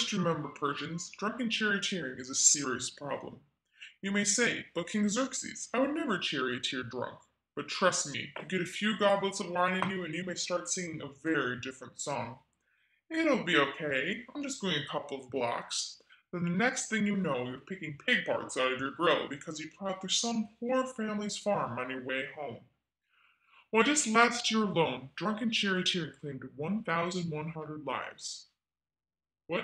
just remember, Persians, drunken charioteering is a serious problem. You may say, but King Xerxes, I would never charioteer drunk. But trust me, you get a few goblets of wine in you and you may start singing a very different song. It'll be okay, I'm just going a couple of blocks. Then the next thing you know, you're picking pig parts out of your grill because you plowed through some poor family's farm on your way home. Well, just last year alone, drunken charioteering claimed 1,100 lives. What?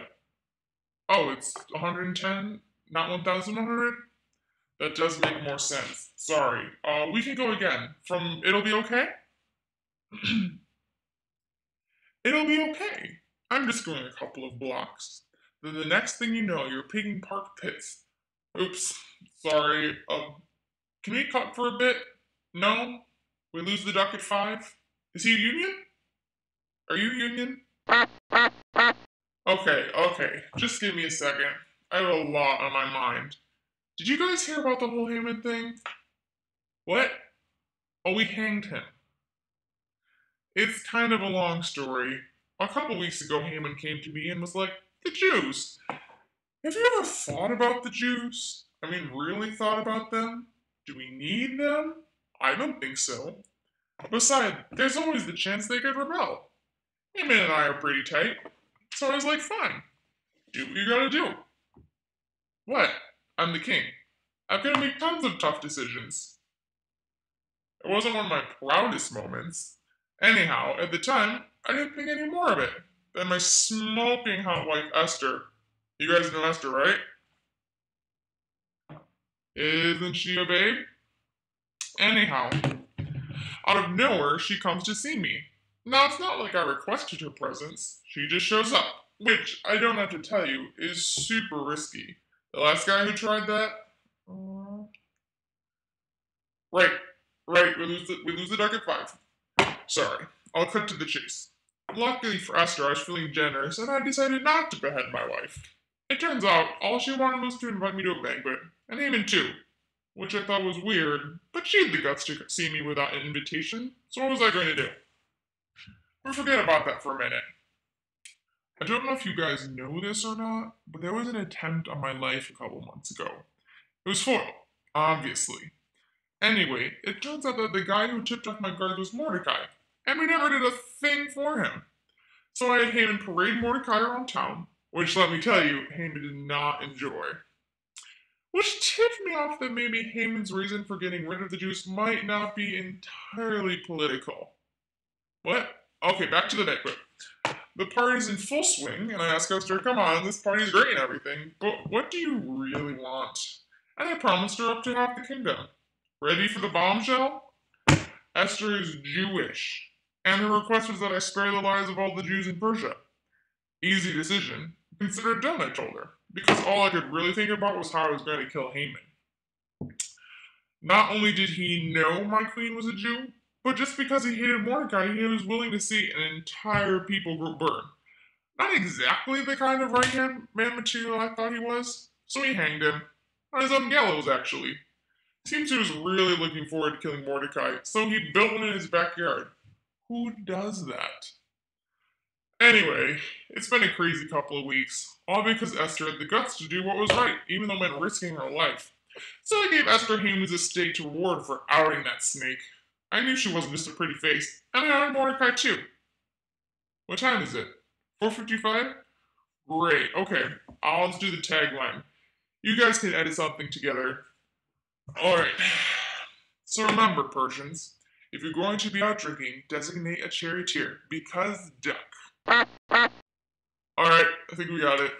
Oh, it's 110, not 1,100? That does make more sense. Sorry. We can go again. From it'll be okay? It'll be okay. I'm just going a couple of blocks. Then the next thing you know, you're picking park pits. Oops. Sorry. Can we cut for a bit? No? We lose the duck at 5? Is he union? Are you union? Okay. Just give me a second. I have a lot on my mind. Did you guys hear about the whole Haman thing? What? Oh, we hanged him. It's kind of a long story. A couple weeks ago, Haman came to me and was like, the Jews. Have you ever thought about the Jews? I mean, really thought about them? Do we need them? I don't think so. Besides, there's always the chance they could rebel. Haman and I are pretty tight. So I was like, fine. Do what you gotta do. What? I'm the king. I've got to make tons of tough decisions. It wasn't one of my proudest moments. Anyhow, at the time, I didn't think any more of it. Then my smoking hot wife, Esther. You guys know Esther, right? Isn't she a babe? Anyhow, out of nowhere, she comes to see me. Now, it's not like I requested her presence. She just shows up, which, I don't have to tell you, is super risky. The last guy who tried that? Right. We lose the duck at 5. Sorry. I'll cut to the chase. Luckily for Esther, I was feeling generous, and I decided not to behead my wife. It turns out, all she wanted was to invite me to a banquet, and Haman too, which I thought was weird, but she had the guts to see me without an invitation, so what was I going to do? We'll forget about that for a minute. I don't know if you guys know this or not, but there was an attempt on my life a couple months ago. It was foiled, obviously. Anyway, it turns out that the guy who tipped off my guard was Mordecai, and we never did a thing for him. So I had Haman parade Mordecai around town, which let me tell you, Haman did not enjoy. Which tipped me off that maybe Haman's reason for getting rid of the Jews might not be entirely political. What? Okay, back to the banquet. The party's in full swing, and I ask Esther, come on, this party's great and everything, but what do you really want? And I promised her up to half the kingdom. Ready for the bombshell? Esther is Jewish, and her request was that I spare the lives of all the Jews in Persia. Easy decision. Consider it done, I told her, because all I could really think about was how I was going to kill Haman. Not only did he know my queen was a Jew, but just because he hated Mordecai, he was willing to see an entire people group burn. Not exactly the kind of right-hand man material I thought he was, so he hanged him. On his own gallows, actually. Seems he was really looking forward to killing Mordecai, so he built one in his backyard. Who does that? Anyway, it's been a crazy couple of weeks, all because Esther had the guts to do what was right, even though it meant risking her life. So I gave Esther Haman's estate to reward for outing that snake. I knew she wasn't just a pretty face, and I outed Mordecai too. What time is it? 4:55? Great, okay, I'll just do the tagline. You guys can edit something together. Alright, so remember, Persians, if you're going to be out drinking, designate a charioteer, because duck. Alright, I think we got it.